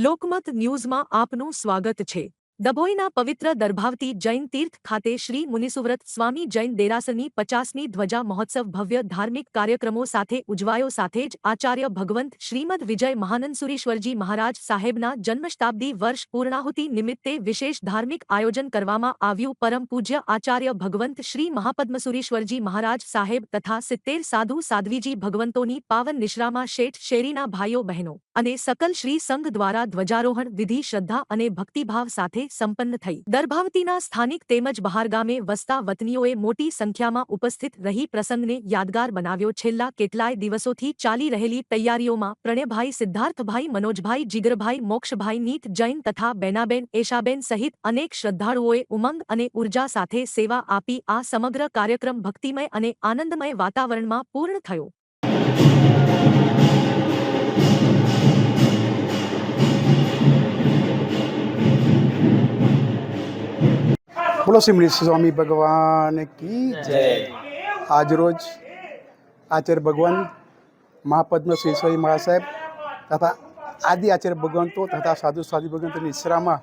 લોકમત ન્યૂઝમાં આપનું સ્વાગત છે। ડભોઈના પવિત્ર દર્ભાવતી જૈન તીર્થ ખાતે શ્રી મુનિસુવ્રત સ્વામી જૈન દેરાસરની 50મી ધ્વજા મહોત્સવ ભવ્ય ધાર્મિક કાર્યક્રમો સાથે ઉજવાયો। સાથે જ આચાર્ય ભગવંત શ્રીમદ વિજય મહાનંદસુરીશ્વરજી મહારાજ સાહેબના જન્મશતાબ્દી વર્ષ પૂર્ણાહુતિ નિમિત્તે વિશેષ ધાર્મિક આયોજન કરવામાં આવ્યું। પરમ પૂજ્ય આચાર્ય ભગવંત શ્રી મહાપદ્મસુરીશ્વરજી મહારાજ સાહેબ તથા 70 સાધુ સાધ્વીજી ભગવંતોની પાવન નિશ્રામાં શેઠ શેરીના ભાઈઓ બહેનો અને સકલ શ્રી સંઘ દ્વારા ધ્વજારોહણ વિધિ શ્રદ્ધા અને ભક્તિભાવ સાથે સંપન્ન થઈ। દર્ભાવતીના સ્થાનિક તેમજ બહારગામે વસતા વતનીઓએ મોટી સંખ્યામાં ઉપસ્થિત રહી પ્રસંગને યાદગાર બનાવ્યો। છેલ્લા કેટલાય દિવસોથી ચાલી રહેલી તૈયારીઓમાં પ્રણયભાઈ સિદ્ધાર્થભાઈ મનોજભાઈ જીગરભાઈ મોક્ષભાઈ નીત જૈન તથા બેનાબેન એશાબેન સહિત અનેક શ્રદ્ધાળુઓએ ઉમંગ અને ઉર્જા સાથે સેવા આપી। આ સમગ્ર કાર્યક્રમ ભક્તિમય અને આનંદમય વાતાવરણમાં પૂર્ણ થયો। बोलो श्री मुनि स्वामी भगवान की जय। आज रोज आचार्य भगवान महापद्म श्री महाराज साहेब तथा आदि आचार्य भगवंतो तथा साधु साधु भगवंत निश्रामा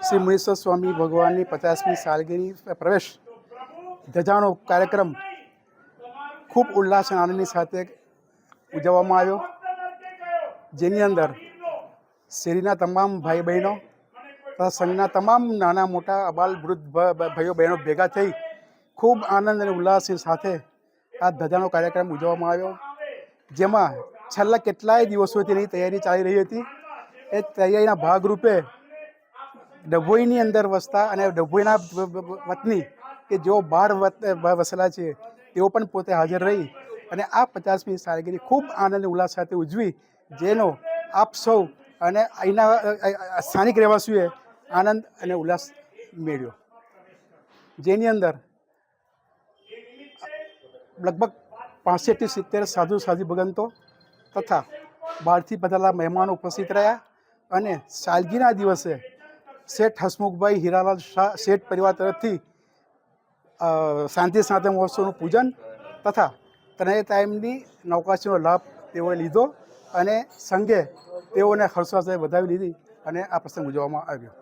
श्री मुनीश्वर स्वामी भगवान की 50મી सालगिरह प्रवेश ધજાનો કાર્યક્રમ ખૂબ ઉલ્લાસ અને આનંદની સાથે ઉજવવામાં આવ્યો, જેની અંદર શેરીના તમામ ભાઈ બહેનો તથા સંઘના તમામ નાના મોટા અબાલ વૃદ્ધ ભાઈઓ બહેનો ભેગા થઈ ખૂબ આનંદ અને ઉલ્લાસની સાથે આ ધજાનો કાર્યક્રમ ઉજવવામાં આવ્યો, જેમાં છેલ્લા કેટલાય દિવસોથી તેની તૈયારી ચાલી રહી હતી। એ તૈયારીના ભાગરૂપે ડભોઈની અંદર વસતા અને ડભોઈના વતની કે જેઓ બહાર વસેલા છે તેઓ પણ પોતે હાજર રહી અને આ 50મી સાલગીરી ખૂબ આનંદ અને ઉલ્લાસ સાથે ઉજવી, જેનો આપ સૌ અને અહીંના સ્થાનિક રહેવાસીઓએ આનંદ અને ઉલ્લાસ મેળવ્યો, જેની અંદર લગભગ 65 થી 70 સાધુ સાધુ ભગવંતો તથા બહારથી બધાલા મહેમાનો ઉપસ્થિત રહ્યા અને સાલગીરના દિવસે શેઠ હસમુખભાઈ હીરાલાલ શાહ શેઠ પરિવાર તરફથી શાંતિ સાધન મહોત્સવનું પૂજન તથા ત્રણેય ટાઈમની નવકાશીનો લાભ તેઓએ લીધો અને સંઘે તેઓને હર્ષોલ્લાસે વધાવી લીધી અને આ પ્રસંગ ઉજવવામાં આવ્યો।